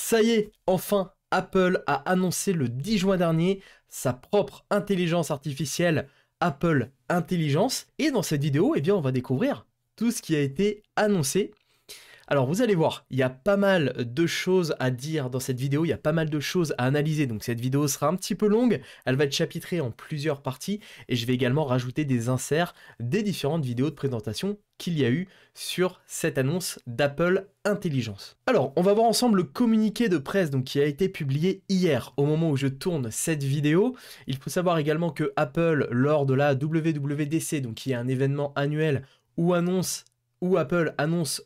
Ça y est, enfin, Apple a annoncé le 10 juin dernier sa propre intelligence artificielle Apple Intelligence. Et dans cette vidéo, eh bien, on va découvrir tout ce qui a été annoncé. Alors vous allez voir, il y a pas mal de choses à dire dans cette vidéo, il y a pas mal de choses à analyser, donc cette vidéo sera un petit peu longue, elle va être chapitrée en plusieurs parties, et je vais également rajouter des inserts des différentes vidéos de présentation qu'il y a eu sur cette annonce d'Apple Intelligence. Alors, on va voir ensemble le communiqué de presse donc, qui a été publié hier, au moment où je tourne cette vidéo. Il faut savoir également que Apple, lors de la WWDC, donc qui est un événement annuel où Apple annonce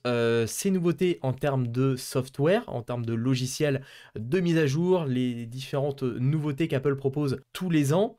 ses nouveautés en termes de software, en termes de logiciels de mise à jour, les différentes nouveautés qu'Apple propose tous les ans.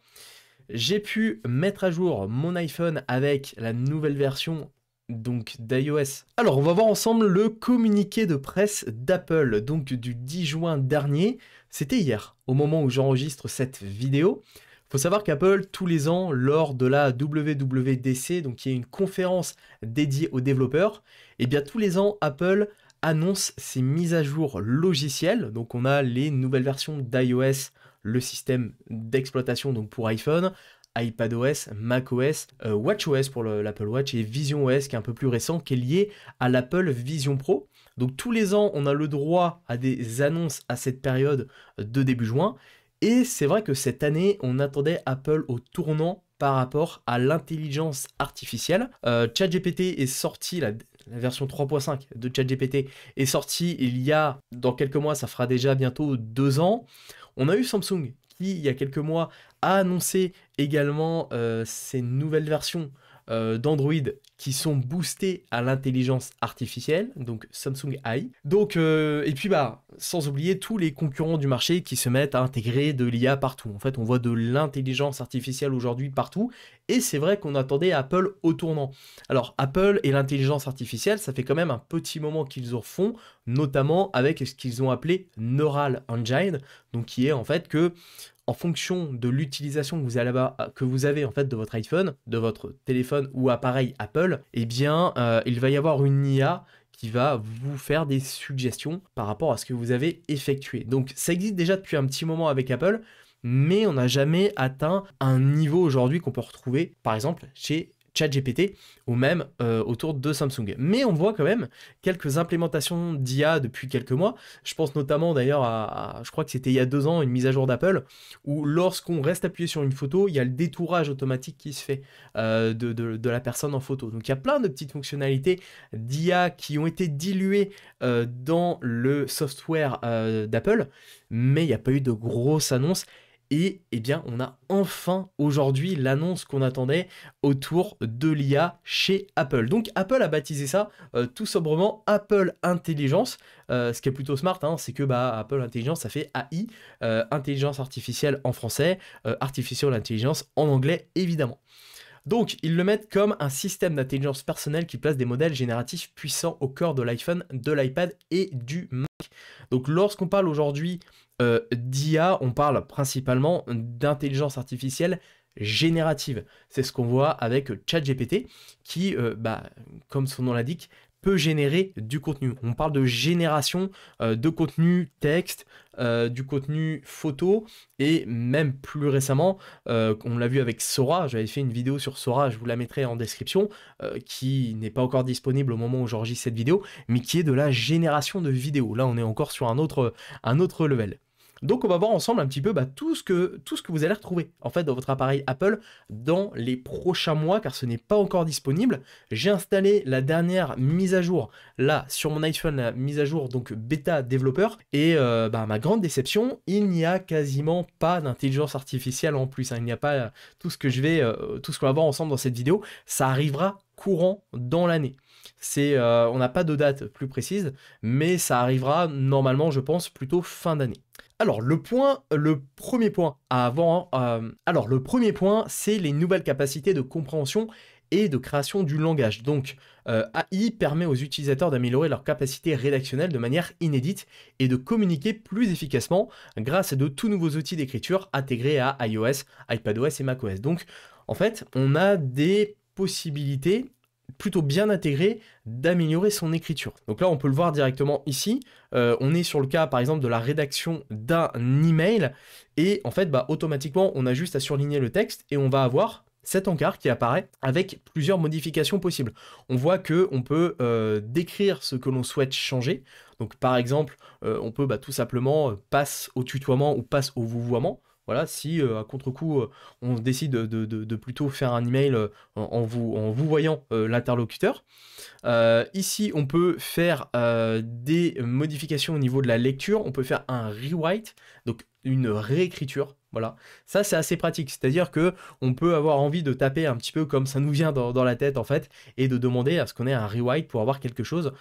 J'ai pu mettre à jour mon iPhone avec la nouvelle version donc d'iOS. Alors on va voir ensemble le communiqué de presse d'Apple, donc du 10 juin dernier. C'était hier, au moment où j'enregistre cette vidéo. Il faut savoir qu'Apple, tous les ans, lors de la WWDC, donc qui est une conférence dédiée aux développeurs, et bien tous les ans, Apple annonce ses mises à jour logicielles. Donc on a les nouvelles versions d'iOS, le système d'exploitation donc pour iPhone, iPadOS, macOS, watchOS pour l'Apple Watch et visionOS qui est un peu plus récent, qui est lié à l'Apple Vision Pro. Donc tous les ans, on a le droit à des annonces à cette période de début juin. Et c'est vrai que cette année, on attendait Apple au tournant par rapport à l'intelligence artificielle. ChatGPT est sorti, la version 3.5 de ChatGPT est sortie il y a, dans quelques mois, ça fera déjà bientôt 2 ans. On a eu Samsung qui, il y a quelques mois, a annoncé également ces nouvelles versions d'Android qui sont boostées à l'intelligence artificielle, donc Samsung AI. Donc, et puis sans oublier tous les concurrents du marché qui se mettent à intégrer de l'IA partout. En fait, on voit de l'intelligence artificielle aujourd'hui partout, et c'est vrai qu'on attendait Apple au tournant. Alors, Apple et l'intelligence artificielle, ça fait quand même un petit moment qu'ils en font, notamment avec ce qu'ils ont appelé Neural Engine, donc qui est en fait que en fonction de l'utilisation que vous avez en fait de votre iPhone, de votre téléphone ou appareil Apple, eh bien, il va y avoir une IA qui va vous faire des suggestions par rapport à ce que vous avez effectué. Donc, ça existe déjà depuis un petit moment avec Apple, mais on n'a jamais atteint un niveau aujourd'hui qu'on peut retrouver, par exemple, chez ChatGPT ou même autour de Samsung. Mais on voit quand même quelques implémentations d'IA depuis quelques mois. Je pense notamment d'ailleurs je crois que c'était il y a 2 ans, une mise à jour d'Apple, où lorsqu'on reste appuyé sur une photo, il y a le détourage automatique qui se fait de la personne en photo. Donc il y a plein de petites fonctionnalités d'IA qui ont été diluées dans le software d'Apple, mais il n'y a pas eu de grosses annonces. Et eh bien, on a enfin aujourd'hui l'annonce qu'on attendait autour de l'IA chez Apple. Donc Apple a baptisé ça tout sobrement Apple Intelligence. Ce qui est plutôt smart, hein, c'est que Apple Intelligence, ça fait AI, intelligence artificielle en français, artificial intelligence en anglais évidemment. Donc, ils le mettent comme un système d'intelligence personnelle qui place des modèles génératifs puissants au cœur de l'iPhone, de l'iPad et du Mac. Donc, lorsqu'on parle aujourd'hui d'IA, on parle principalement d'intelligence artificielle générative. C'est ce qu'on voit avec ChatGPT qui, comme son nom l'indique, peut générer du contenu. On parle de génération de contenu texte, du contenu photo, et même plus récemment, on l'a vu avec Sora, j'avais fait une vidéo sur Sora, je vous la mettrai en description, qui n'est pas encore disponible au moment où j'enregistre cette vidéo, mais qui est de la génération de vidéos. Là, on est encore sur un autre level. Donc on va voir ensemble un petit peu tout ce que vous allez retrouver en fait dans votre appareil Apple dans les prochains mois, car ce n'est pas encore disponible. J'ai installé la dernière mise à jour là sur mon iPhone, la mise à jour donc bêta développeur, et ma grande déception, il n'y a quasiment pas d'intelligence artificielle en plus, hein. Il n'y a pas tout ce qu'on va voir ensemble dans cette vidéo, ça arrivera courant dans l'année. On n'a pas de date plus précise, mais ça arrivera normalement, je pense, plutôt fin d'année. Alors, le premier point à avoir, le premier point, c'est les nouvelles capacités de compréhension et de création du langage. Donc, AI permet aux utilisateurs d'améliorer leur capacité rédactionnelle de manière inédite et de communiquer plus efficacement grâce à de tout nouveaux outils d'écriture intégrés à iOS, iPadOS et macOS. Donc, en fait, on a des possibilités plutôt bien intégré d'améliorer son écriture. Donc là, on peut le voir directement ici. On est sur le cas, par exemple, de la rédaction d'un email. Et en fait, automatiquement, on a juste à surligner le texte et on va avoir cet encart qui apparaît avec plusieurs modifications possibles. On voit qu'on peut décrire ce que l'on souhaite changer. Donc par exemple, on peut tout simplement passe au tutoiement ou passe au vouvoiement. Voilà, si à contre-coup, on décide de plutôt faire un email en vous voyant l'interlocuteur. Ici, on peut faire des modifications au niveau de la lecture. On peut faire un rewrite, donc une réécriture. Voilà, ça c'est assez pratique, c'est-à-dire que on peut avoir envie de taper un petit peu comme ça nous vient dans la tête en fait, et de demander à ce qu'on ait un rewrite pour avoir quelque chose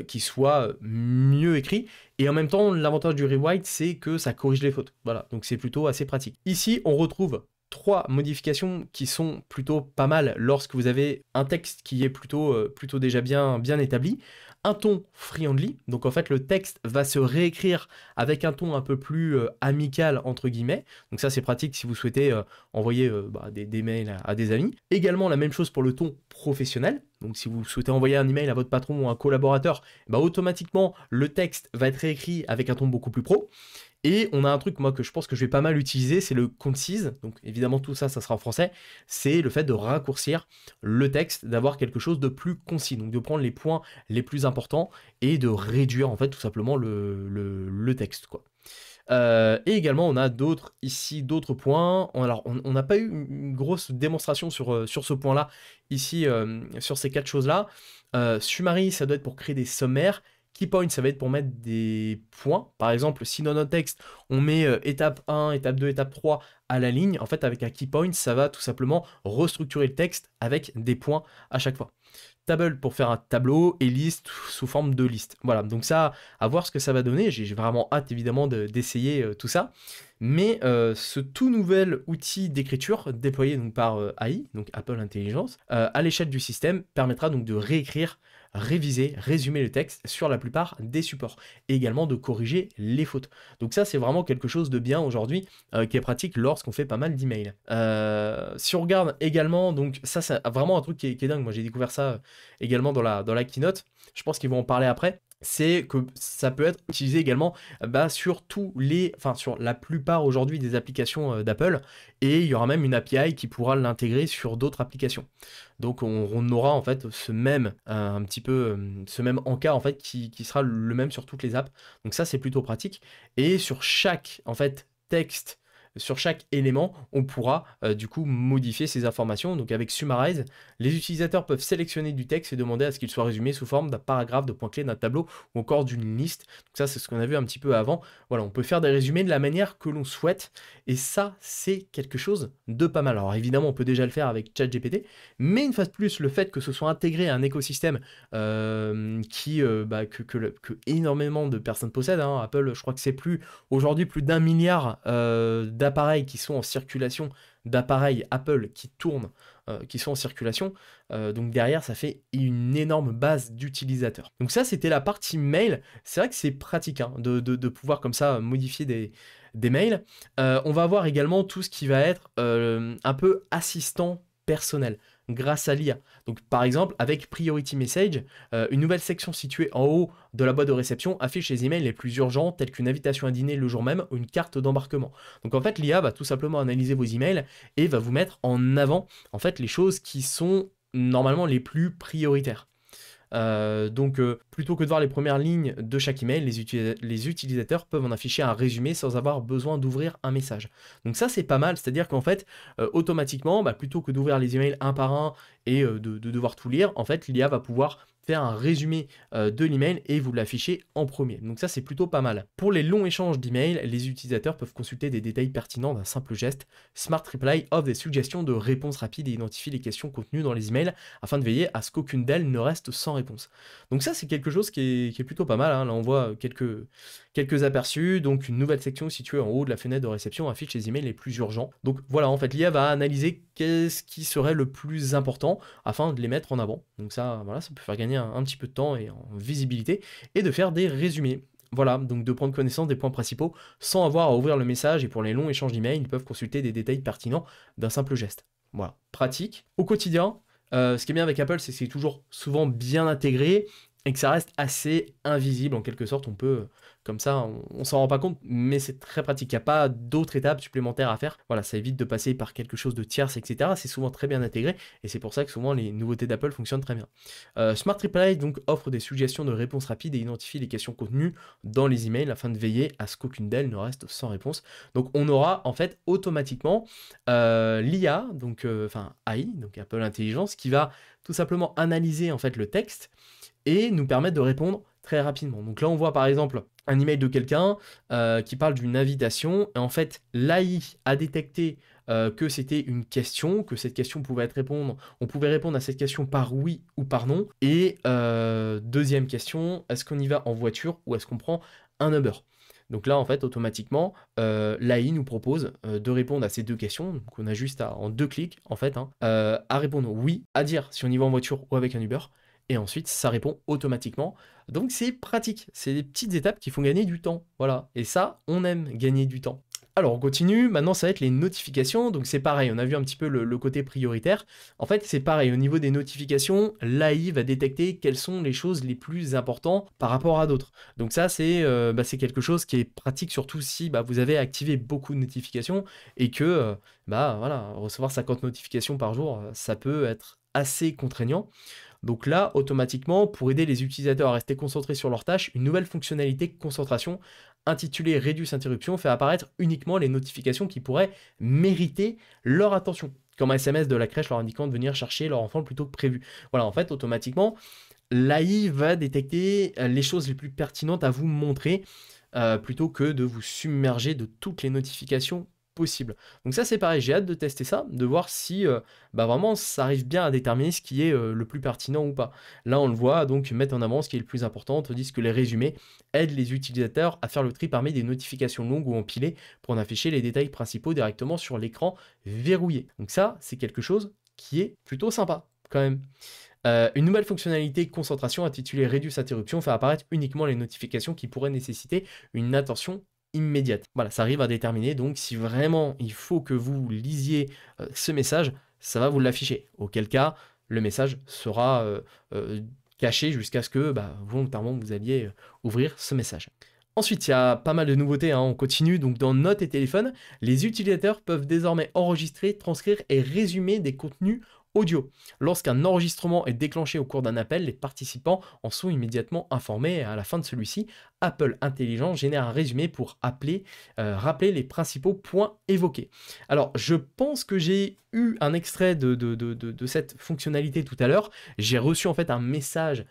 qui soit mieux écrit. Et en même temps, l'avantage du rewrite, c'est que ça corrige les fautes. Voilà, donc c'est plutôt assez pratique. Ici, on retrouve 3 modifications qui sont plutôt pas mal lorsque vous avez un texte qui est plutôt déjà bien établi. Un ton friendly, donc en fait le texte va se réécrire avec un ton un peu plus amical entre guillemets, donc ça c'est pratique si vous souhaitez envoyer des mails à des amis. Également la même chose pour le ton professionnel, donc si vous souhaitez envoyer un email à votre patron ou un collaborateur, automatiquement le texte va être réécrit avec un ton beaucoup plus pro. Et on a un truc, moi, que je pense que je vais pas mal utiliser, c'est le concise. Donc, évidemment, tout ça, ça sera en français. C'est le fait de raccourcir le texte, d'avoir quelque chose de plus concis. Donc, de prendre les points les plus importants et de réduire, en fait, tout simplement le texte, quoi. Et également, on a d'autres points. Alors, on n'a pas eu une grosse démonstration sur ce point-là, ici, sur ces 4 choses-là. Summary, ça doit être pour créer des sommaires. Keypoint, ça va être pour mettre des points. Par exemple, si dans notre texte, on met étape 1, étape 2, étape 3 à la ligne, en fait, avec un keypoint, ça va tout simplement restructurer le texte avec des points à chaque fois. Table pour faire un tableau et liste sous forme de liste. Voilà, donc ça, à voir ce que ça va donner. J'ai vraiment hâte, évidemment, d'essayer tout ça. Mais ce tout nouvel outil d'écriture déployé donc, par AI, donc Apple Intelligence, à l'échelle du système, permettra donc de réécrire, réviser, résumer le texte sur la plupart des supports et également de corriger les fautes. Donc ça c'est vraiment quelque chose de bien aujourd'hui qui est pratique lorsqu'on fait pas mal d'emails. Si on regarde également, donc ça c'est vraiment un truc qui est dingue, moi j'ai découvert ça également dans la keynote, je pense qu'ils vont en parler après. C'est que ça peut être utilisé également sur sur la plupart aujourd'hui des applications d'Apple, et il y aura même une API qui pourra l'intégrer sur d'autres applications. Donc on aura en fait ce même ce même encart en fait qui sera le même sur toutes les apps. Donc ça c'est plutôt pratique. Et sur chaque en fait texte, sur chaque élément, on pourra du coup modifier ces informations. Donc avec Summarize, les utilisateurs peuvent sélectionner du texte et demander à ce qu'il soit résumé sous forme d'un paragraphe, de points clés, d'un tableau ou encore d'une liste. Donc ça, c'est ce qu'on a vu un petit peu avant. Voilà, on peut faire des résumés de la manière que l'on souhaite. Et ça, c'est quelque chose de pas mal. Alors évidemment, on peut déjà le faire avec ChatGPT, mais une fois de plus, le fait que ce soit intégré à un écosystème que énormément de personnes possèdent. Hein. Apple, je crois que c'est aujourd'hui plus d'1 milliard d'appareils qui sont en circulation, d'appareils Apple qui tournent, qui sont en circulation. Donc derrière, ça fait une énorme base d'utilisateurs. Donc ça, c'était la partie mail. C'est vrai que c'est pratique hein, de pouvoir comme ça modifier des mails. On va avoir également tout ce qui va être un peu assistant personnel grâce à l'IA. Donc par exemple, avec Priority Message, une nouvelle section située en haut de la boîte de réception affiche les emails les plus urgents, tels qu'une invitation à dîner le jour même ou une carte d'embarquement. Donc en fait, l'IA va tout simplement analyser vos emails et va vous mettre en avant en fait les choses qui sont normalement les plus prioritaires. Plutôt que de voir les premières lignes de chaque email, les utilisateurs peuvent en afficher un résumé sans avoir besoin d'ouvrir un message. Donc ça c'est pas mal, c'est-à-dire qu'en fait automatiquement, plutôt que d'ouvrir les emails un par un et de devoir tout lire, en fait l'IA va pouvoir faire un résumé de l'email et vous l'afficher en premier. Donc ça c'est plutôt pas mal. Pour les longs échanges d'emails, les utilisateurs peuvent consulter des détails pertinents d'un simple geste. Smart Reply offre des suggestions de réponses rapides et identifie les questions contenues dans les emails afin de veiller à ce qu'aucune d'elles ne reste sans réponse. Donc ça c'est quelque chose qui est plutôt pas mal. Hein. Là on voit quelques aperçus. Donc une nouvelle section située en haut de la fenêtre de réception affiche les emails les plus urgents. Donc voilà, en fait l'IA va analyser qu'est-ce qui serait le plus important afin de les mettre en avant. Donc ça, voilà, ça peut faire gagner un petit peu de temps et en visibilité et de faire des résumés. Voilà, donc de prendre connaissance des points principaux sans avoir à ouvrir le message, et pour les longs échanges d'emails, ils peuvent consulter des détails pertinents d'un simple geste. Voilà, pratique. Au quotidien, Ce qui est bien avec Apple, c'est que c'est toujours souvent bien intégré et que ça reste assez invisible en quelque sorte. On peut, comme ça, on s'en rend pas compte, mais c'est très pratique. Il n'y a pas d'autres étapes supplémentaires à faire. Voilà, ça évite de passer par quelque chose de tierce, etc. C'est souvent très bien intégré et c'est pour ça que souvent les nouveautés d'Apple fonctionnent très bien. Smart Reply donc offre des suggestions de réponses rapides et identifie les questions contenues dans les emails afin de veiller à ce qu'aucune d'elles ne reste sans réponse. Donc on aura en fait automatiquement l'IA, donc AI, donc Apple Intelligence, qui va tout simplement analyser en fait le texte et nous permettre de répondre très rapidement. Donc là, on voit par exemple un email de quelqu'un qui parle d'une invitation, et en fait, l'AI a détecté que c'était une question, que cette question pouvait être on pouvait répondre à cette question par oui ou par non. Et deuxième question, est-ce qu'on y va en voiture ou est-ce qu'on prend un Uber? Donc là, en fait, automatiquement, l'AI nous propose de répondre à ces deux questions. Donc on a juste en 2 clics, en fait, à répondre oui, à dire si on y va en voiture ou avec un Uber. Et ensuite, ça répond automatiquement. Donc c'est pratique. C'est des petites étapes qui font gagner du temps. Voilà. Et ça, on aime gagner du temps. Alors on continue, maintenant ça va être les notifications, donc c'est pareil, on a vu un petit peu le côté prioritaire. En fait c'est pareil, au niveau des notifications, l'AI va détecter quelles sont les choses les plus importantes par rapport à d'autres. Donc ça c'est quelque chose qui est pratique, surtout si vous avez activé beaucoup de notifications et que voilà, recevoir 50 notifications par jour, ça peut être assez contraignant. Donc là, automatiquement, pour aider les utilisateurs à rester concentrés sur leurs tâches, une nouvelle fonctionnalité concentration intitulée Reduce Interruption fait apparaître uniquement les notifications qui pourraient mériter leur attention, comme un SMS de la crèche leur indiquant de venir chercher leur enfant plus tôt que prévu. Voilà, en fait, automatiquement, l'AI va détecter les choses les plus pertinentes à vous montrer plutôt que de vous submerger de toutes les notifications possibles. Donc ça c'est pareil, j'ai hâte de tester ça, de voir si vraiment ça arrive bien à déterminer ce qui est le plus pertinent ou pas. Là on le voit, donc mettre en avant ce qui est le plus important, tandis que les résumés aident les utilisateurs à faire le tri parmi des notifications longues ou empilées pour en afficher les détails principaux directement sur l'écran verrouillé. Donc ça c'est quelque chose qui est plutôt sympa quand même. Une nouvelle fonctionnalité concentration intitulée Reduce Interruption fait apparaître uniquement les notifications qui pourraient nécessiter une attention immédiate. Voilà, ça arrive à déterminer, donc si vraiment il faut que vous lisiez ce message, ça va vous l'afficher. Auquel cas, le message sera caché jusqu'à ce que volontairement vous alliez ouvrir ce message. Ensuite, il y a pas mal de nouveautés, on continue. Donc dans Notes et Téléphone, les utilisateurs peuvent désormais enregistrer, transcrire et résumer des contenus audio. Lorsqu'un enregistrement est déclenché au cours d'un appel, les participants en sont immédiatement informés et à la fin de celui-ci, Apple Intelligence génère un résumé pour rappeler les principaux points évoqués. Alors, je pense que j'ai eu un extrait de cette fonctionnalité tout à l'heure. J'ai reçu en fait un message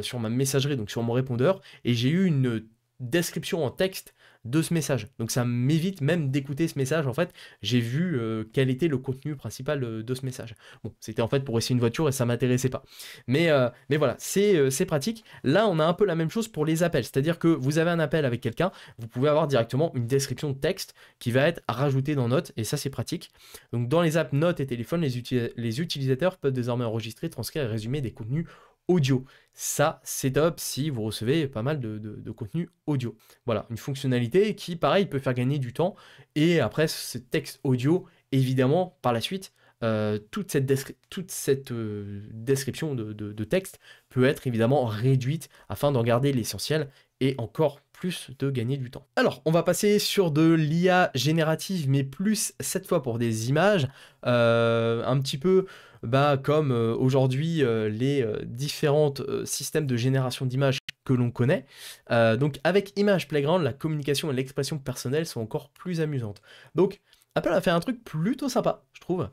sur ma messagerie, donc sur mon répondeur, et j'ai eu une description en texte de ce message. Donc ça m'évite même d'écouter ce message. En fait, j'ai vu quel était le contenu principal de ce message. Bon, c'était en fait pour essayer une voiture et ça m'intéressait pas. Mais voilà, c'est pratique. Là, on a un peu la même chose pour les appels. C'est-à-dire que vous avez un appel avec quelqu'un, vous pouvez avoir directement une description de texte qui va être rajoutée dans Notes et ça, c'est pratique. Donc dans les apps Notes et Téléphone, les utilisateurs peuvent désormais enregistrer, transcrire et résumer des contenus audio. Ça, c'est top si vous recevez pas mal de contenu audio. Voilà, une fonctionnalité qui, pareil, peut faire gagner du temps. Et après, ce texte audio, évidemment, par la suite, toute cette description de texte peut être évidemment réduite afin d'en garder l'essentiel et encore plus de gagner du temps. Alors, on va passer sur de l'IA générative, mais plus cette fois pour des images, un petit peu comme aujourd'hui les différents systèmes de génération d'images que l'on connaît. Donc avec Image Playground, la communication et l'expression personnelle sont encore plus amusantes. Donc Apple a fait un truc plutôt sympa, je trouve,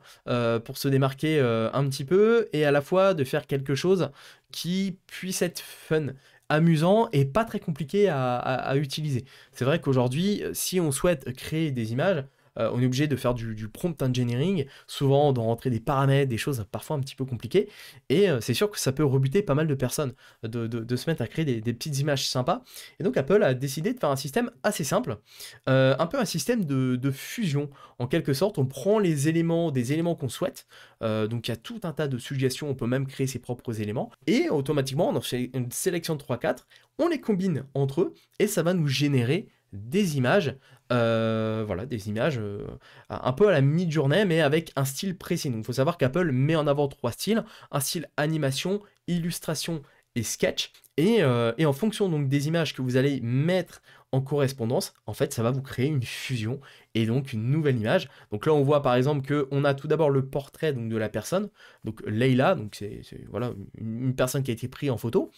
pour se démarquer un petit peu et à la fois de faire quelque chose qui puisse être fun, amusant et pas très compliqué à utiliser. C'est vrai qu'aujourd'hui, si on souhaite créer des images, on est obligé de faire du prompt engineering, souvent de rentrer des paramètres, des choses parfois un petit peu compliquées, et c'est sûr que ça peut rebuter pas mal de personnes de se mettre à créer des petites images sympas. Et donc Apple a décidé de faire un système assez simple, un peu un système de fusion. En quelque sorte, on prend des éléments qu'on souhaite, donc il y a tout un tas de suggestions, on peut même créer ses propres éléments, et automatiquement, dans une sélection de 3-4, on les combine entre eux, et ça va nous générer des images voilà, des images un peu à la mid-journée, mais avec un style précis. Donc il faut savoir qu'Apple met en avant 3 styles, un style animation, illustration et sketch. Et en fonction donc des images que vous allez mettre en correspondance, en fait, ça va vous créer une fusion et donc une nouvelle image. Donc là, on voit par exemple qu'on a tout d'abord le portrait donc, de la personne, donc Leila, donc c'est voilà, une personne qui a été prise en photo,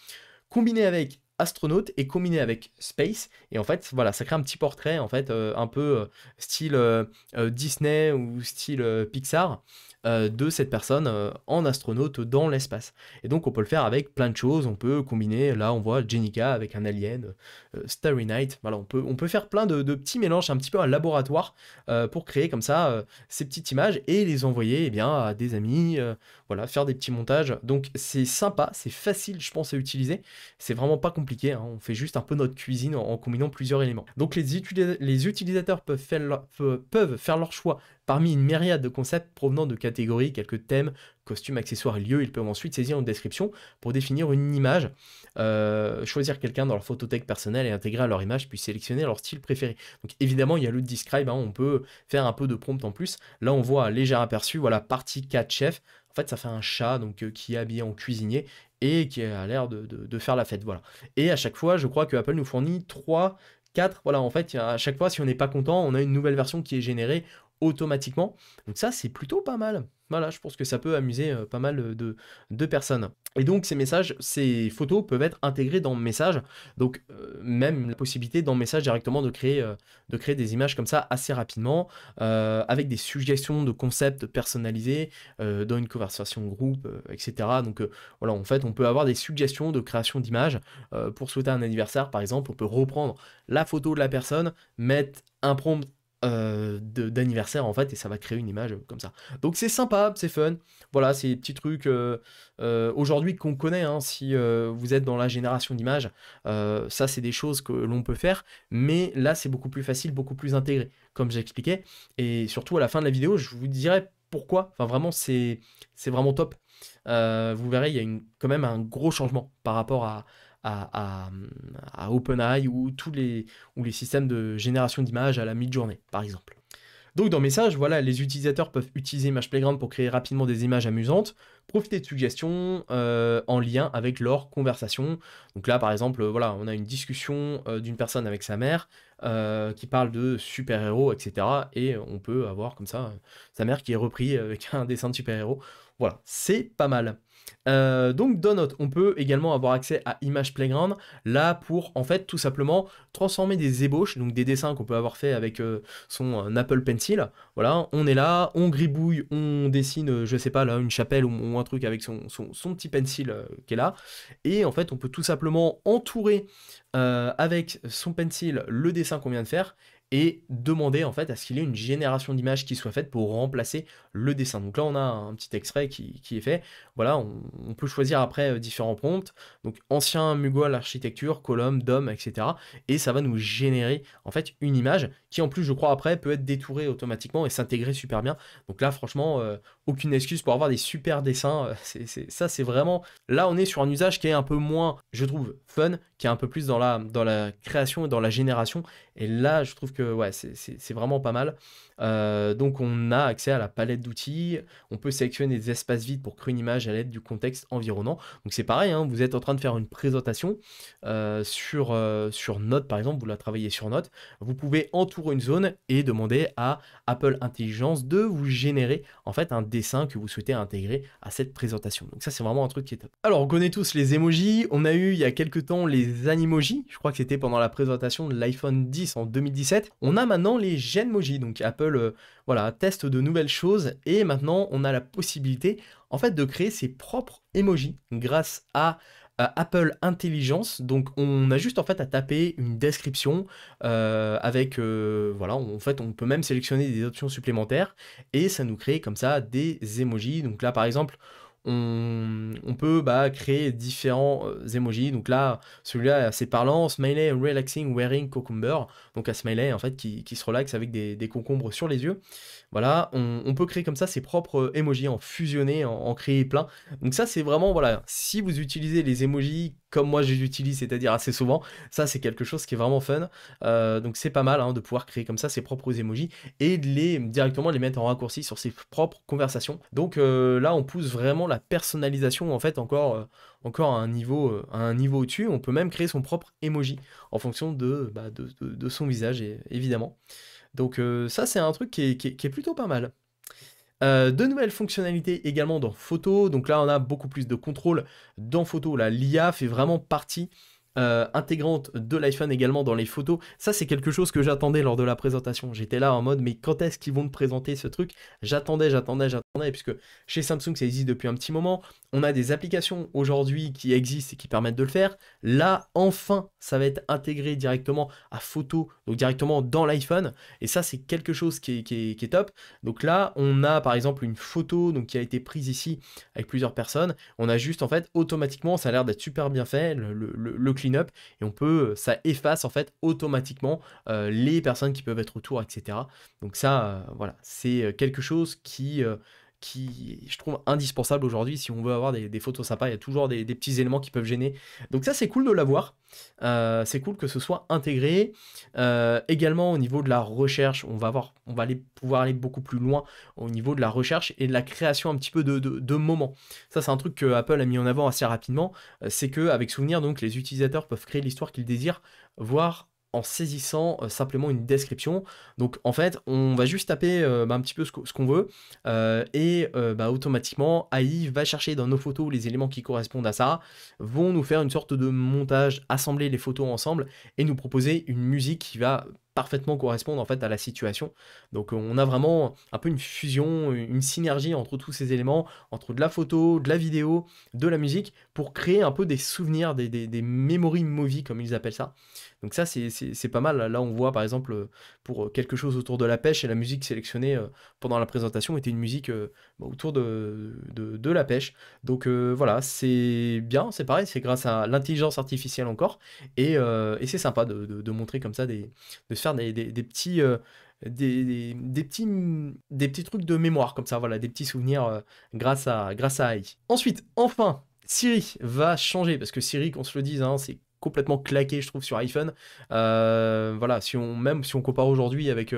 combiné avec astronaute et combiné avec space. Et en fait, voilà, ça crée un petit portrait, en fait, un peu style Disney ou style Pixar, de cette personne en astronaute dans l'espace. Et donc, on peut le faire avec plein de choses. On peut combiner, là, on voit Jenica avec un alien, Starry Night. Voilà, on peut faire plein de petits mélanges, un petit peu un laboratoire pour créer comme ça ces petites images et les envoyer eh bien, à des amis, voilà, faire des petits montages. Donc, c'est sympa, c'est facile, je pense, à utiliser. C'est vraiment pas compliqué, hein. On fait juste un peu notre cuisine en combinant plusieurs éléments. Donc les utilisateurs peuvent faire leur choix parmi une myriade de concepts provenant de catégories, quelques thèmes, costumes, accessoires et lieux. Ils peuvent ensuite saisir une description pour définir une image, choisir quelqu'un dans leur photothèque personnelle et intégrer à leur image, puis sélectionner leur style préféré. Donc évidemment, il y a le describe, hein, on peut faire un peu de prompt en plus. Là, on voit un léger aperçu, voilà, partie 4 chef. En fait, ça fait un chat donc, qui est habillé en cuisinier et qui a l'air de faire la fête, voilà. Et à chaque fois, je crois que Apple nous fournit 3, 4, voilà, en fait, à chaque fois, si on n'est pas content, on a une nouvelle version qui est générée automatiquement. Donc ça, c'est plutôt pas mal. Voilà, je pense que ça peut amuser pas mal de personnes. Et donc ces messages, ces photos peuvent être intégrées dans Message. Donc même la possibilité dans Message directement de créer des images comme ça assez rapidement, avec des suggestions de concepts personnalisés dans une conversation groupe, etc. Donc voilà, en fait, on peut avoir des suggestions de création d'images pour souhaiter un anniversaire, par exemple. On peut reprendre la photo de la personne, mettre un prompt d'anniversaire en fait et ça va créer une image comme ça. Donc c'est sympa, c'est fun. Voilà, c'est des petits trucs aujourd'hui qu'on connaît, hein, si vous êtes dans la génération d'images, ça c'est des choses que l'on peut faire, mais là c'est beaucoup plus facile, beaucoup plus intégré, comme j'expliquais. Et surtout à la fin de la vidéo, je vous dirai pourquoi. Enfin vraiment c'est vraiment top. Vous verrez, il y a quand même un gros changement par rapport à OpenAI ou les systèmes de génération d'images à la mid-journée, par exemple. Donc dans Message, voilà, les utilisateurs peuvent utiliser Image Playground pour créer rapidement des images amusantes, profiter de suggestions en lien avec leur conversation. Donc là, par exemple, voilà, on a une discussion d'une personne avec sa mère qui parle de super-héros, etc. Et on peut avoir comme ça sa mère qui est repris avec un dessin de super-héros. Voilà, c'est pas mal. Donc dans Note, on peut également avoir accès à Image Playground, là pour en fait tout simplement transformer des ébauches, donc des dessins qu'on peut avoir fait avec son Apple Pencil. Voilà, on est là, on gribouille, on dessine, je sais pas là, une chapelle ou un truc avec son petit pencil qui est là, et en fait on peut tout simplement entourer avec son pencil le dessin qu'on vient de faire, et demander en fait à ce qu'il y ait une génération d'images qui soit faite pour remplacer le dessin. Donc là on a un petit extrait qui est fait. Voilà, on peut choisir après différents prompts, donc ancien Mugwall architecture, colonne, DOM, etc. Et ça va nous générer en fait une image qui en plus je crois après peut être détourée automatiquement et s'intégrer super bien. Donc là franchement aucune excuse pour avoir des super dessins. Ça c'est vraiment, là on est sur un usage qui est un peu moins, je trouve, fun, qui est un peu plus dans la création et dans la génération. Et là je trouve que ouais, c'est vraiment pas mal. Donc on a accès à la palette d'outils, on peut sélectionner des espaces vides pour créer une image à l'aide du contexte environnant. Donc c'est pareil, hein, vous êtes en train de faire une présentation sur Note par exemple, vous la travaillez sur Note, vous pouvez entourer une zone et demander à Apple Intelligence de vous générer en fait un dessin que vous souhaitez intégrer à cette présentation. Donc ça c'est vraiment un truc qui est top. Alors on connaît tous les emojis, on a eu il y a quelques temps les animojis, je crois que c'était pendant la présentation de l'iPhone 10 en 2017. On a maintenant les Genmoji, donc Apple voilà, teste de nouvelles choses et maintenant on a la possibilité en fait de créer ses propres emojis grâce à Apple Intelligence. Donc on a juste en fait à taper une description avec voilà, en fait on peut même sélectionner des options supplémentaires et ça nous crée comme ça des emojis. Donc là par exemple on peut créer différents emojis. Donc là, celui-là, c'est parlant, smiley relaxing wearing cucumber. Donc un smiley, en fait, qui se relaxe avec des concombres sur les yeux. Voilà, on peut créer comme ça ses propres emojis, en fusionner, en créer plein. Donc ça, c'est vraiment, voilà, si vous utilisez les emojis comme moi je les utilise, c'est-à-dire assez souvent. Ça, c'est quelque chose qui est vraiment fun. Donc c'est pas mal hein, de pouvoir créer comme ça ses propres emojis et de directement les mettre en raccourci sur ses propres conversations. Donc là, on pousse vraiment la personnalisation en fait encore à un niveau au-dessus. On peut même créer son propre emoji en fonction de son visage, évidemment. Donc ça, c'est un truc qui est plutôt pas mal. De nouvelles fonctionnalités également dans Photo. Donc là, on a beaucoup plus de contrôle dans Photo. Là, l'IA fait vraiment partie intégrante de l'iPhone également dans les photos. Ça, c'est quelque chose que j'attendais lors de la présentation. J'étais là en mode, mais quand est-ce qu'ils vont me présenter ce truc? J'attendais, puisque chez Samsung, ça existe depuis un petit moment. On a des applications aujourd'hui qui existent et qui permettent de le faire. Là, enfin, ça va être intégré directement à Photo, donc directement dans l'iPhone. Et ça, c'est quelque chose qui est top. Donc là, on a par exemple une photo donc, qui a été prise ici avec plusieurs personnes. On a juste en fait automatiquement, ça a l'air d'être super bien fait, le clean-up, et on peut, ça efface en fait automatiquement les personnes qui peuvent être autour, etc. Donc ça, voilà, c'est quelque chose qui, je trouve, indispensable aujourd'hui si on veut avoir des photos sympas. Il y a toujours des petits éléments qui peuvent gêner. Donc ça, c'est cool de l'avoir. C'est cool que ce soit intégré. Également, au niveau de la recherche, on va pouvoir aller beaucoup plus loin au niveau de la recherche et de la création un petit peu de moments. Ça, c'est un truc que Apple a mis en avant assez rapidement. C'est qu'avec Souvenir, donc, les utilisateurs peuvent créer l'histoire qu'ils désirent, voire en saisissant simplement une description. Donc en fait, on va juste taper un petit peu ce qu'on veut et automatiquement, AI va chercher dans nos photos les éléments qui correspondent à ça, vont nous faire une sorte de montage, assembler les photos ensemble et nous proposer une musique qui va parfaitement correspondre en fait à la situation. Donc on a vraiment un peu une fusion, une synergie entre tous ces éléments, entre de la photo, de la vidéo, de la musique, pour créer un peu des souvenirs, des memory movies comme ils appellent ça. Donc ça c'est pas mal. Là on voit par exemple pour quelque chose autour de la pêche et la musique sélectionnée pendant la présentation était une musique autour de la pêche. Donc voilà, c'est bien, c'est pareil, c'est grâce à l'intelligence artificielle encore, et c'est sympa de montrer comme ça, de se faire des petits... des petits trucs de mémoire comme ça, voilà, des petits souvenirs grâce à AI. Ensuite, enfin, Siri va changer, parce que Siri, qu'on se le dise, hein, c'est complètement claqué, je trouve, sur iPhone. Voilà, même si on compare aujourd'hui avec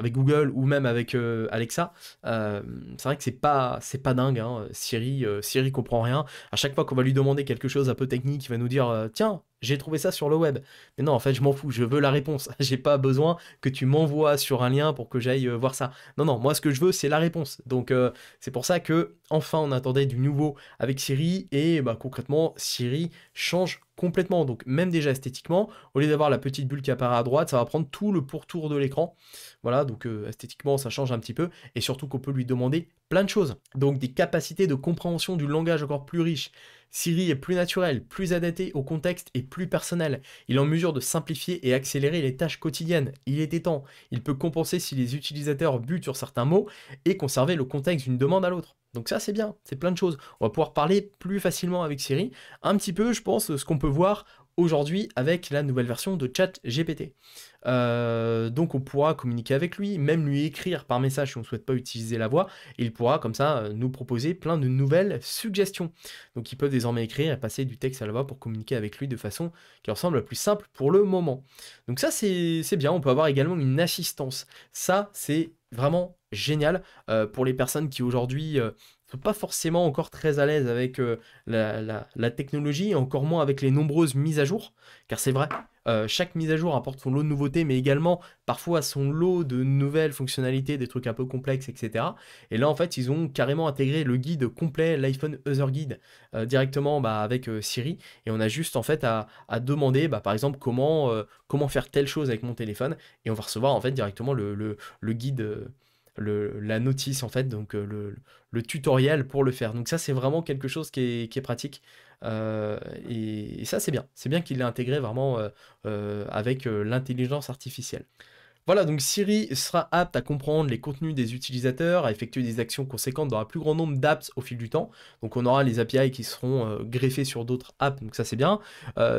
Google ou même avec Alexa, c'est vrai que c'est pas dingue, hein. Siri comprend rien. À chaque fois qu'on va lui demander quelque chose un peu technique, il va nous dire tiens, j'ai trouvé ça sur le web. Mais non, en fait, je m'en fous, je veux la réponse. J'ai pas besoin que tu m'envoies sur un lien pour que j'aille voir ça. Non, non, moi, ce que je veux, c'est la réponse. Donc, c'est pour ça que, enfin, on attendait du nouveau avec Siri, et concrètement, Siri change complètement. Donc, même déjà esthétiquement, au lieu d'avoir la petite bulle qui apparaît à droite, ça va prendre tout le pourtour de l'écran. Voilà, donc esthétiquement, ça change un petit peu, et surtout qu'on peut lui demander plein de choses. Donc, des capacités de compréhension du langage encore plus riches. Siri est plus naturel, plus adapté au contexte et plus personnel. Il est en mesure de simplifier et accélérer les tâches quotidiennes. Il est temps. Il peut compenser si les utilisateurs butent sur certains mots et conserver le contexte d'une demande à l'autre. Donc ça, c'est bien, c'est plein de choses. On va pouvoir parler plus facilement avec Siri. Un petit peu, je pense, ce qu'on peut voir aujourd'hui avec la nouvelle version de ChatGPT. Donc on pourra communiquer avec lui, même lui écrire par message si on ne souhaite pas utiliser la voix, et il pourra comme ça nous proposer plein de nouvelles suggestions. Donc ils peuvent désormais écrire et passer du texte à la voix pour communiquer avec lui de façon qui leur semble la plus simple pour le moment. Donc ça c'est bien, on peut avoir également une assistance. Ça c'est vraiment génial pour les personnes qui aujourd'hui sont pas forcément encore très à l'aise avec la technologie, et encore moins avec les nombreuses mises à jour, car c'est vrai, chaque mise à jour apporte son lot de nouveautés, mais également parfois son lot de nouvelles fonctionnalités, des trucs un peu complexes, etc. Et là, en fait, ils ont carrément intégré le guide complet, l'iPhone User Guide, directement avec Siri, et on a juste en fait à demander, par exemple, comment faire telle chose avec mon téléphone, et on va recevoir en fait directement le guide. La notice en fait, donc le tutoriel pour le faire. Donc ça c'est vraiment quelque chose qui est pratique, et ça c'est bien qu'il l'ait intégré vraiment avec l'intelligence artificielle. Voilà, donc Siri sera apte à comprendre les contenus des utilisateurs, à effectuer des actions conséquentes dans un plus grand nombre d'apps au fil du temps. Donc on aura les API qui seront greffés sur d'autres apps, donc ça c'est bien.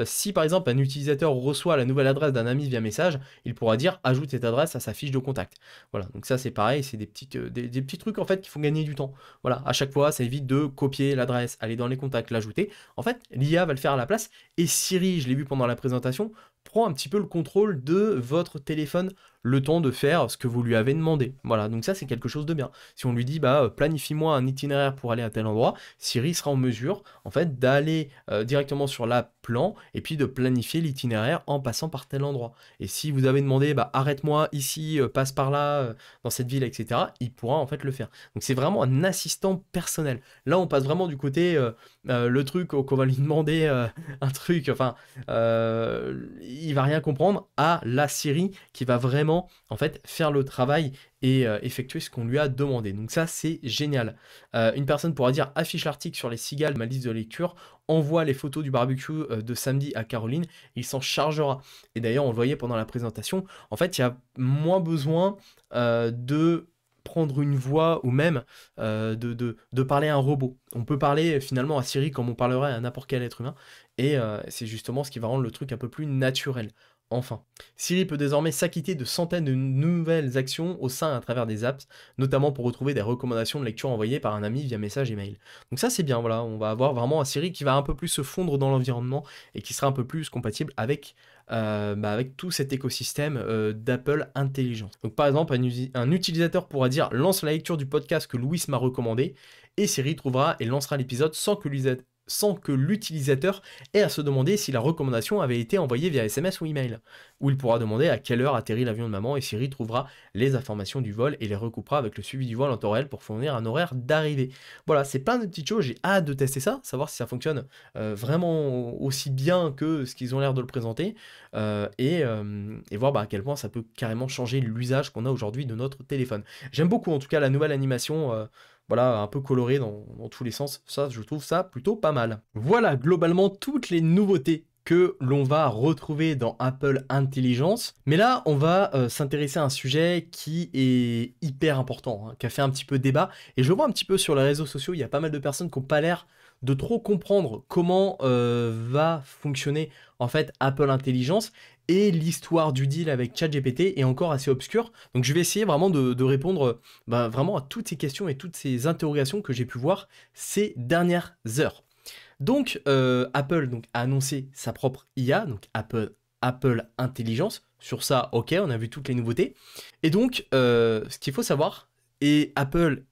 Si par exemple un utilisateur reçoit la nouvelle adresse d'un ami via message, il pourra dire ajoute cette adresse à sa fiche de contact. Voilà, donc ça c'est pareil, c'est des petits trucs en fait qui font gagner du temps. Voilà, à chaque fois ça évite de copier l'adresse, aller dans les contacts, l'ajouter. En fait, l'IA va le faire à la place et Siri, je l'ai vu pendant la présentation, prend un petit peu le contrôle de votre téléphone le temps de faire ce que vous lui avez demandé. Voilà, donc ça c'est quelque chose de bien. Si on lui dit bah planifie-moi un itinéraire pour aller à tel endroit, Siri sera en mesure en fait d'aller directement sur la plan et puis de planifier l'itinéraire en passant par tel endroit. Et si vous avez demandé bah arrête-moi ici, passe par là, dans cette ville, etc., il pourra en fait le faire. Donc c'est vraiment un assistant personnel. Là on passe vraiment du côté le truc qu'on va lui demander un truc, enfin il va rien comprendre, à la Siri qui va vraiment en fait faire le travail et effectuer ce qu'on lui a demandé. Donc ça c'est génial. Une personne pourra dire affiche l'article sur les cigales de ma liste de lecture, envoie les photos du barbecue de samedi à Caroline, il s'en chargera. Et d'ailleurs on le voyait pendant la présentation, en fait il y a moins besoin de prendre une voix ou même de parler à un robot. On peut parler finalement à Siri comme on parlerait à n'importe quel être humain et c'est justement ce qui va rendre le truc un peu plus naturel. Enfin, Siri peut désormais s'acquitter de centaines de nouvelles actions au sein à travers des apps, notamment pour retrouver des recommandations de lecture envoyées par un ami via message email. Donc ça c'est bien, voilà, on va avoir vraiment un Siri qui va un peu plus se fondre dans l'environnement et qui sera un peu plus compatible avec, avec tout cet écosystème d'Apple Intelligence. Donc par exemple, un utilisateur pourra dire lance la lecture du podcast que Louis m'a recommandé et Siri trouvera et lancera l'épisode sans que l'utilisateur ait à se demander si la recommandation avait été envoyée via SMS ou email. Ou il pourra demander à quelle heure atterrit l'avion de maman et Siri trouvera les informations du vol et les recoupera avec le suivi du vol en temps réel pour fournir un horaire d'arrivée. Voilà, c'est plein de petites choses, j'ai hâte de tester ça, savoir si ça fonctionne vraiment aussi bien que ce qu'ils ont l'air de le présenter et voir à quel point ça peut carrément changer l'usage qu'on a aujourd'hui de notre téléphone. J'aime beaucoup en tout cas la nouvelle animation. Voilà, un peu coloré dans tous les sens. Ça, je trouve ça plutôt pas mal. Voilà, globalement, toutes les nouveautés que l'on va retrouver dans Apple Intelligence. Mais là, on va s'intéresser à un sujet qui est hyper important, hein, qui a fait un petit peu débat. Et je vois un petit peu sur les réseaux sociaux, il y a pas mal de personnes qui n'ont pas l'air de trop comprendre comment va fonctionner en fait Apple Intelligence. Et l'histoire du deal avec ChatGPT est encore assez obscure. Donc je vais essayer vraiment de répondre vraiment à toutes ces questions et toutes ces interrogations que j'ai pu voir ces dernières heures. Donc Apple a annoncé sa propre IA, donc Apple Intelligence. Sur ça, ok, on a vu toutes les nouveautés. Et donc, ce qu'il faut savoir, et Apple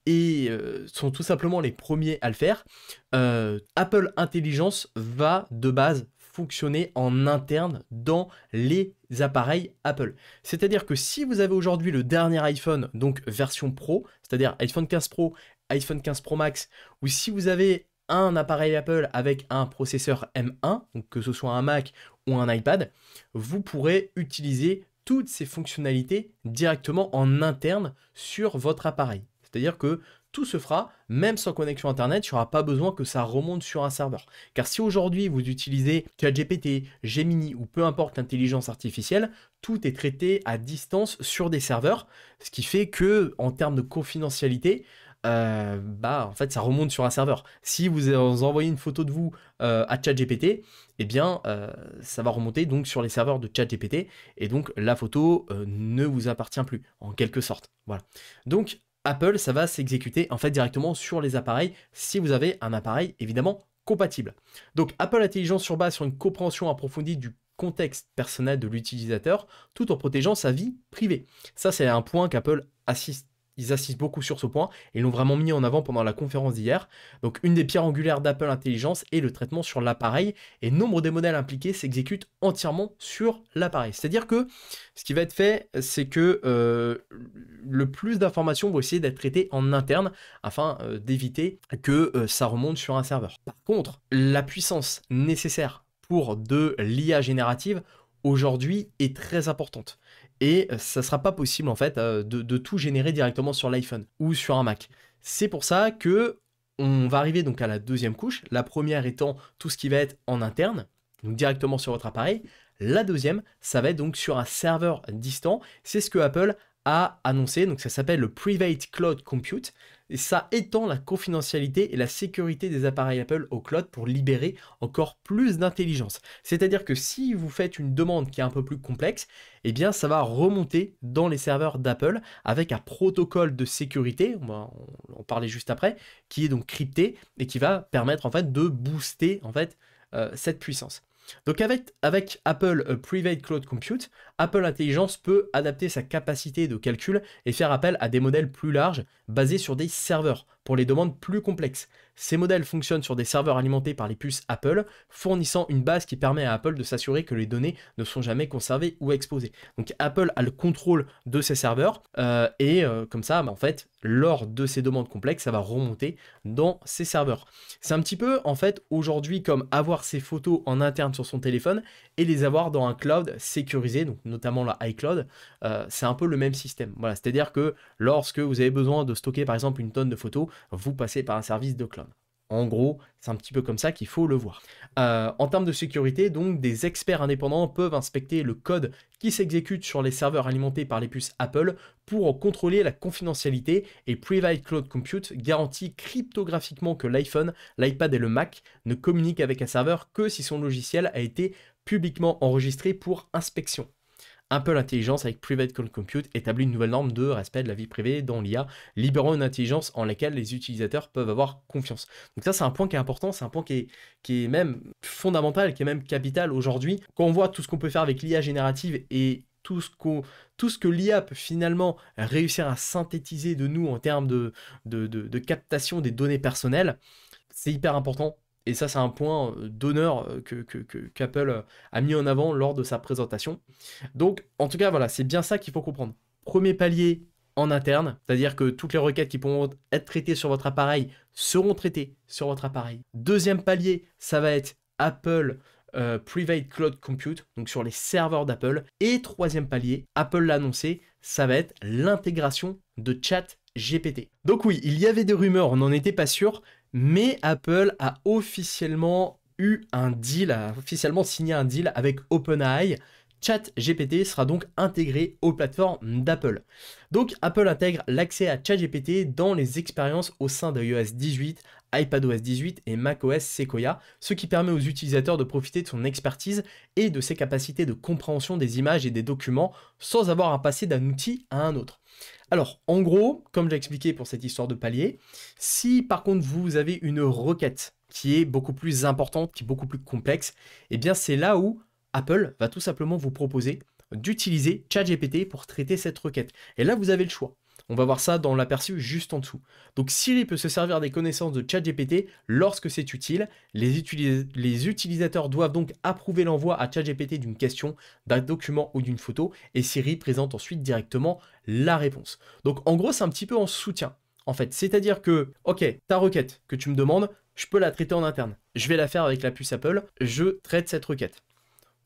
sont tout simplement les premiers à le faire, Apple Intelligence va de base fonctionner en interne dans les appareils Apple. C'est-à-dire que si vous avez aujourd'hui le dernier iPhone, donc version Pro, c'est-à-dire iPhone 15 Pro, iPhone 15 Pro Max, ou si vous avez un appareil Apple avec un processeur M1, donc que ce soit un Mac ou un iPad, vous pourrez utiliser toutes ces fonctionnalités directement en interne sur votre appareil. C'est-à-dire que tout se fera, même sans connexion Internet, il n'y aura pas besoin que ça remonte sur un serveur. Car si aujourd'hui vous utilisez ChatGPT, Gemini ou peu importe l'intelligence artificielle, tout est traité à distance sur des serveurs, ce qui fait que en termes de confidentialité, en fait ça remonte sur un serveur. Si vous envoyez une photo de vous à ChatGPT, eh bien ça va remonter donc sur les serveurs de ChatGPT et donc la photo ne vous appartient plus en quelque sorte. Voilà. Donc Apple, ça va s'exécuter en fait directement sur les appareils si vous avez un appareil évidemment compatible. Donc Apple Intelligence sur base sur une compréhension approfondie du contexte personnel de l'utilisateur tout en protégeant sa vie privée. Ça c'est un point qu'Apple ils assistent beaucoup sur ce point et l'ont vraiment mis en avant pendant la conférence d'hier. Donc une des pierres angulaires d'Apple Intelligence est le traitement sur l'appareil et nombre des modèles impliqués s'exécutent entièrement sur l'appareil. C'est-à-dire que ce qui va être fait, c'est que le plus d'informations vont essayer d'être traitées en interne afin d'éviter que ça remonte sur un serveur. Par contre, la puissance nécessaire pour de l'IA générative aujourd'hui est très importante. Et ça ne sera pas possible en fait de tout générer directement sur l'iPhone ou sur un Mac. C'est pour ça que on va arriver donc à la deuxième couche, la première étant tout ce qui va être en interne, donc directement sur votre appareil. La deuxième, ça va être donc sur un serveur distant. C'est ce que Apple a annoncé, donc ça s'appelle le Private Cloud Compute, et ça étend la confidentialité et la sécurité des appareils Apple au cloud pour libérer encore plus d'intelligence. C'est-à-dire que si vous faites une demande qui est un peu plus complexe, eh bien ça va remonter dans les serveurs d'Apple avec un protocole de sécurité, on va en parler juste après, qui est donc crypté et qui va permettre en fait de booster en fait cette puissance. Donc avec Apple Private Cloud Compute, Apple Intelligence peut adapter sa capacité de calcul et faire appel à des modèles plus larges basés sur des serveurs pour les demandes plus complexes. Ces modèles fonctionnent sur des serveurs alimentés par les puces Apple, fournissant une base qui permet à Apple de s'assurer que les données ne sont jamais conservées ou exposées. Donc Apple a le contrôle de ces serveurs comme ça, en fait, lors de ces demandes complexes, ça va remonter dans ces serveurs. C'est un petit peu, en fait, aujourd'hui, comme avoir ses photos en interne sur son téléphone et les avoir dans un cloud sécurisé, donc notamment la iCloud, c'est un peu le même système. Voilà, c'est-à-dire que lorsque vous avez besoin de stocker, par exemple, une tonne de photos, vous passez par un service de cloud. En gros, c'est un petit peu comme ça qu'il faut le voir. En termes de sécurité, donc, des experts indépendants peuvent inspecter le code qui s'exécute sur les serveurs alimentés par les puces Apple pour en contrôler la confidentialité, et Private Cloud Compute garantit cryptographiquement que l'iPhone, l'iPad et le Mac ne communiquent avec un serveur que si son logiciel a été publiquement enregistré pour inspection. Apple Intelligence avec Private Cloud Compute établit une nouvelle norme de respect de la vie privée dans l'IA, libérant une intelligence en laquelle les utilisateurs peuvent avoir confiance. Donc ça, c'est un point qui est important, c'est un point qui est même fondamental, qui est même capital aujourd'hui. Quand on voit tout ce qu'on peut faire avec l'IA générative et tout ce que l'IA peut finalement réussir à synthétiser de nous en termes de captation des données personnelles, c'est hyper important. Et ça, c'est un point d'honneur qu'Apple a mis en avant lors de sa présentation. Donc, en tout cas, voilà, c'est bien ça qu'il faut comprendre. Premier palier en interne, c'est-à-dire que toutes les requêtes qui pourront être traitées sur votre appareil seront traitées sur votre appareil. Deuxième palier, ça va être Apple Private Cloud Compute, donc sur les serveurs d'Apple. Et troisième palier, Apple l'a annoncé, ça va être l'intégration de ChatGPT. Donc oui, il y avait des rumeurs, on n'en était pas sûr, mais Apple a officiellement signé un deal avec OpenAI. ChatGPT sera donc intégré aux plateformes d'Apple. Donc Apple intègre l'accès à ChatGPT dans les expériences au sein d'iOS 18, iPadOS 18 et macOS Sequoia, ce qui permet aux utilisateurs de profiter de son expertise et de ses capacités de compréhension des images et des documents sans avoir à passer d'un outil à un autre. Alors, en gros, comme j'ai expliqué pour cette histoire de palier, si par contre vous avez une requête qui est beaucoup plus importante, qui est beaucoup plus complexe, eh bien c'est là où Apple va tout simplement vous proposer d'utiliser ChatGPT pour traiter cette requête. Et là, vous avez le choix. On va voir ça dans l'aperçu juste en dessous. Donc Siri peut se servir des connaissances de ChatGPT lorsque c'est utile. Les utilisateurs doivent donc approuver l'envoi à ChatGPT d'une question, d'un document ou d'une photo, et Siri présente ensuite directement la réponse. Donc en gros, c'est un petit peu en soutien. En fait, c'est-à-dire que, ok, ta requête que tu me demandes, je peux la traiter en interne. Je vais la faire avec la puce Apple, je traite cette requête.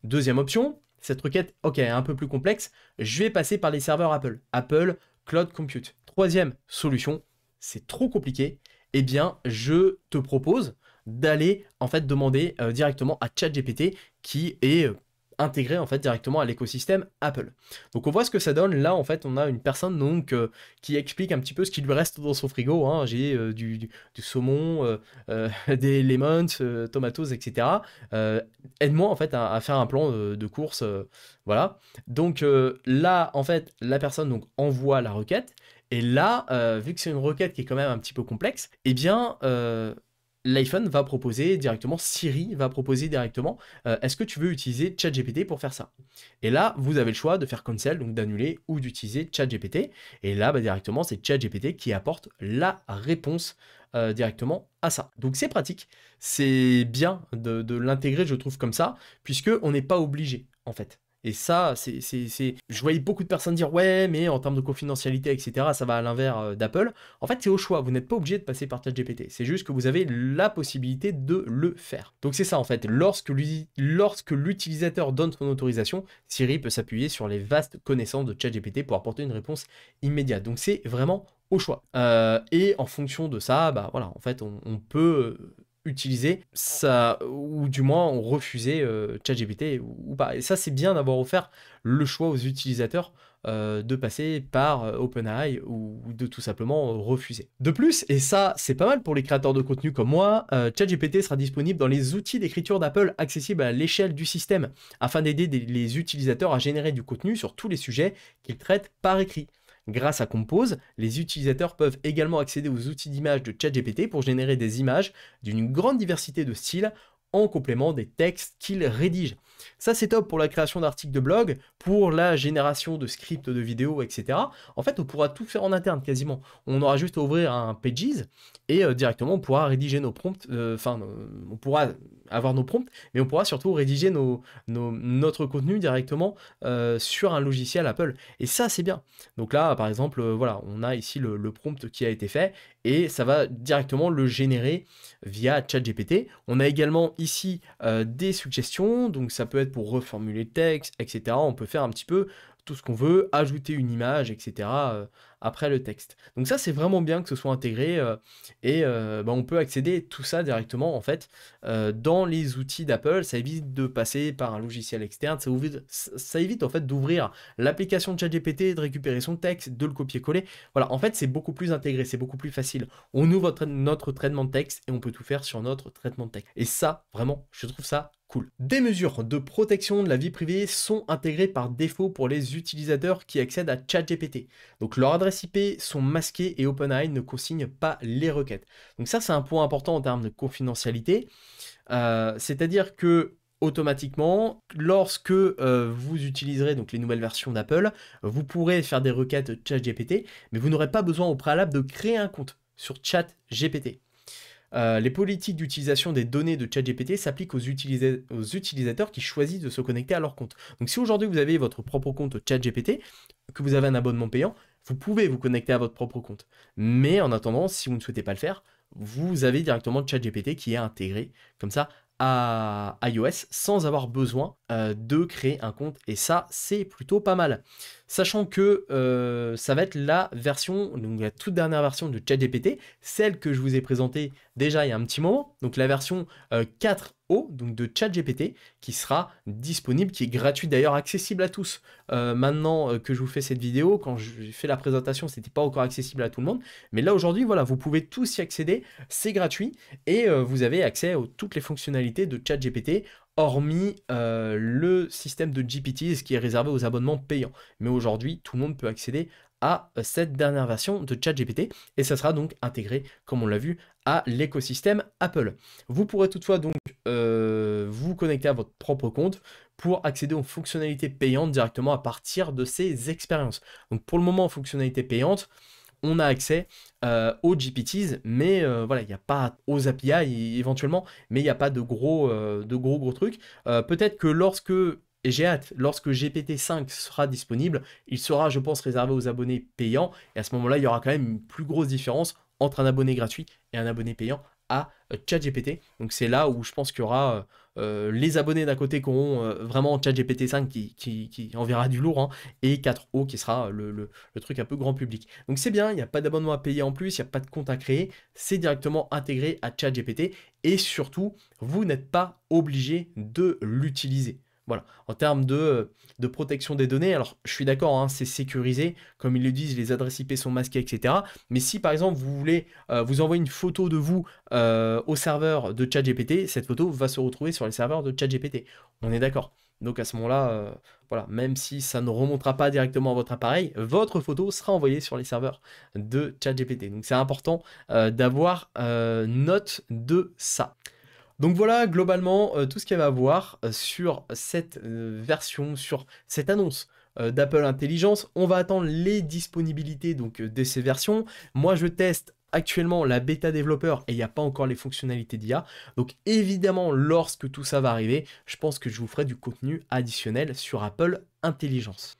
Deuxième option, cette requête, ok, un peu plus complexe, je vais passer par les serveurs Apple. Apple Cloud Compute. Troisième solution, c'est trop compliqué, eh bien, je te propose d'aller en fait demander directement à ChatGPT qui est intégré en fait directement à l'écosystème Apple. Donc on voit ce que ça donne. Là en fait on a une personne donc qui explique un petit peu ce qui lui reste dans son frigo. Hein. J'ai du saumon, des lemons, tomatoes, etc. Aide-moi en fait à faire un plan de course. Voilà. Donc là en fait la personne donc envoie la requête. Et là, vu que c'est une requête qui est quand même un petit peu complexe, eh bien l'iPhone va proposer directement, Siri va proposer directement, est-ce que tu veux utiliser ChatGPT pour faire ça? Et là, vous avez le choix de faire cancel, donc d'annuler ou d'utiliser ChatGPT. Et là, directement, c'est ChatGPT qui apporte la réponse directement à ça. Donc c'est pratique, c'est bien de l'intégrer, je trouve, comme ça, puisqu'on n'est pas obligé, en fait. Et ça, je voyais beaucoup de personnes dire « Ouais, mais en termes de confidentialité, etc., ça va à l'inverse d'Apple. » En fait, c'est au choix. Vous n'êtes pas obligé de passer par ChatGPT. C'est juste que vous avez la possibilité de le faire. Donc c'est ça, en fait. Lorsque l'utilisateur donne son autorisation, Siri peut s'appuyer sur les vastes connaissances de ChatGPT pour apporter une réponse immédiate. Donc c'est vraiment au choix. Et en fonction de ça, voilà, en fait, on peut utiliser ça, ou du moins ont refusé ChatGPT ou pas. Et ça, c'est bien d'avoir offert le choix aux utilisateurs de passer par OpenAI ou de tout simplement refuser. De plus, et ça c'est pas mal pour les créateurs de contenu comme moi, ChatGPT sera disponible dans les outils d'écriture d'Apple accessibles à l'échelle du système, afin d'aider les utilisateurs à générer du contenu sur tous les sujets qu'ils traitent par écrit. Grâce à Compose, les utilisateurs peuvent également accéder aux outils d'image de ChatGPT pour générer des images d'une grande diversité de styles en complément des textes qu'ils rédigent. Ça, c'est top pour la création d'articles de blog, pour la génération de scripts de vidéos, etc. En fait, on pourra tout faire en interne quasiment. On aura juste à ouvrir un Pages et directement on pourra rédiger nos prompts, on pourra avoir nos prompts, mais on pourra surtout rédiger notre contenu directement sur un logiciel Apple. Et ça, c'est bien. Donc là, par exemple, voilà, on a ici le prompt qui a été fait et ça va directement le générer via ChatGPT. On a également ici des suggestions, donc ça peut être pour reformuler le texte, etc. On peut faire un petit peu tout ce qu'on veut, ajouter une image, etc. Après le texte. Donc ça, c'est vraiment bien que ce soit intégré on peut accéder tout ça directement en fait dans les outils d'Apple. Ça évite de passer par un logiciel externe, ça évite en fait d'ouvrir l'application de ChatGPT, de récupérer son texte, de le copier-coller. Voilà, en fait, c'est beaucoup plus intégré, c'est beaucoup plus facile. On ouvre notre traitement de texte et on peut tout faire sur notre traitement de texte. Et ça, vraiment, je trouve ça cool. Des mesures de protection de la vie privée sont intégrées par défaut pour les utilisateurs qui accèdent à ChatGPT. Donc leur adresse IP sont masquées et OpenAI ne consigne pas les requêtes. Donc ça, c'est un point important en termes de confidentialité. C'est-à-dire que automatiquement, lorsque vous utiliserez donc les nouvelles versions d'Apple, vous pourrez faire des requêtes ChatGPT, mais vous n'aurez pas besoin au préalable de créer un compte sur ChatGPT. Les politiques d'utilisation des données de ChatGPT s'appliquent aux utilisateurs qui choisissent de se connecter à leur compte. Donc si aujourd'hui vous avez votre propre compte ChatGPT, que vous avez un abonnement payant, vous pouvez vous connecter à votre propre compte. Mais en attendant, si vous ne souhaitez pas le faire, vous avez directement ChatGPT qui est intégré comme ça à iOS sans avoir besoin de créer un compte. Et ça, c'est plutôt pas mal. Sachant que ça va être la version, donc la toute dernière version de ChatGPT, celle que je vous ai présentée déjà il y a un petit moment, donc la version 4O, donc de ChatGPT, qui sera disponible, qui est gratuite d'ailleurs, accessible à tous. Maintenant que je vous fais cette vidéo, quand j'ai fait la présentation, c'était pas encore accessible à tout le monde, mais là aujourd'hui, voilà, vous pouvez tous y accéder, c'est gratuit, et vous avez accès à toutes les fonctionnalités de ChatGPT, hormis le système de GPT, ce qui est réservé aux abonnements payants. Mais aujourd'hui, tout le monde peut accéder à cette dernière version de ChatGPT et ça sera donc intégré, comme on l'a vu, à l'écosystème Apple. Vous pourrez toutefois donc vous connecter à votre propre compte pour accéder aux fonctionnalités payantes directement à partir de ces expériences. Donc pour le moment, fonctionnalités payantes, on a accès aux GPTs, mais voilà, il n'y a pas aux API éventuellement, mais il n'y a pas de gros trucs. Peut-être que et j'ai hâte, lorsque GPT-5 sera disponible, il sera, je pense, réservé aux abonnés payants, et à ce moment-là, il y aura quand même une plus grosse différence entre un abonné gratuit et un abonné payant à ChatGPT. Donc c'est là où je pense qu'il y aura les abonnés d'un côté qui auront vraiment ChatGPT 5 qui enverra du lourd, hein, et 4O qui sera le truc un peu grand public. Donc c'est bien, il n'y a pas d'abonnement à payer en plus, il n'y a pas de compte à créer, c'est directement intégré à ChatGPT et surtout, vous n'êtes pas obligé de l'utiliser. Voilà, en termes de protection des données, alors je suis d'accord, hein, c'est sécurisé, comme ils le disent, les adresses IP sont masquées, etc. Mais si par exemple vous voulez vous envoyer une photo de vous au serveur de ChatGPT, cette photo va se retrouver sur les serveurs de ChatGPT. On est d'accord. Donc à ce moment-là, voilà, même si ça ne remontera pas directement à votre appareil, votre photo sera envoyée sur les serveurs de ChatGPT. Donc c'est important d'avoir note de ça. Donc voilà globalement tout ce qu'il y avait à voir sur cette version, sur cette annonce d'Apple Intelligence. On va attendre les disponibilités donc, de ces versions. Moi je teste actuellement la bêta développeur et il n'y a pas encore les fonctionnalités d'IA. Donc évidemment lorsque tout ça va arriver, je pense que je vous ferai du contenu additionnel sur Apple Intelligence.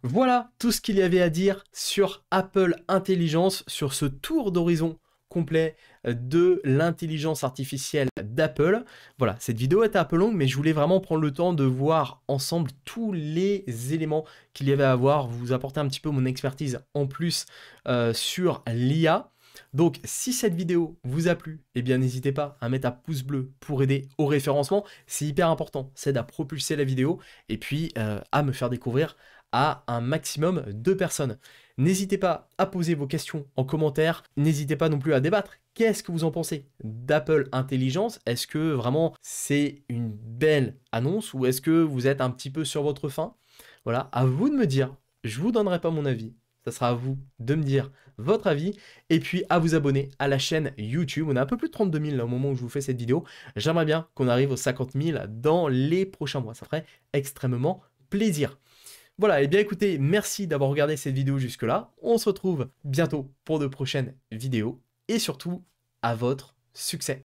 Voilà tout ce qu'il y avait à dire sur Apple Intelligence, sur ce tour d'horizon complet de l'intelligence artificielle d'Apple. Voilà, cette vidéo était un peu longue, mais je voulais vraiment prendre le temps de voir ensemble tous les éléments qu'il y avait à voir, vous apporter un petit peu mon expertise en plus sur l'IA. Donc, si cette vidéo vous a plu, eh bien n'hésitez pas à mettre un pouce bleu pour aider au référencement. C'est hyper important, ça aide à propulser la vidéo et puis à me faire découvrir à un maximum de personnes. N'hésitez pas à poser vos questions en commentaire, n'hésitez pas non plus à débattre. Qu'est-ce que vous en pensez d'Apple Intelligence? Est-ce que vraiment c'est une belle annonce ou est-ce que vous êtes un petit peu sur votre faim? Voilà, à vous de me dire, je vous donnerai pas mon avis, ça sera à vous de me dire votre avis et puis à vous abonner à la chaîne YouTube. On a un peu plus de 32 000 là, au moment où je vous fais cette vidéo. J'aimerais bien qu'on arrive aux 50 000 dans les prochains mois, ça ferait extrêmement plaisir. Voilà, et bien écoutez, merci d'avoir regardé cette vidéo jusque-là. On se retrouve bientôt pour de prochaines vidéos et surtout, à votre succès.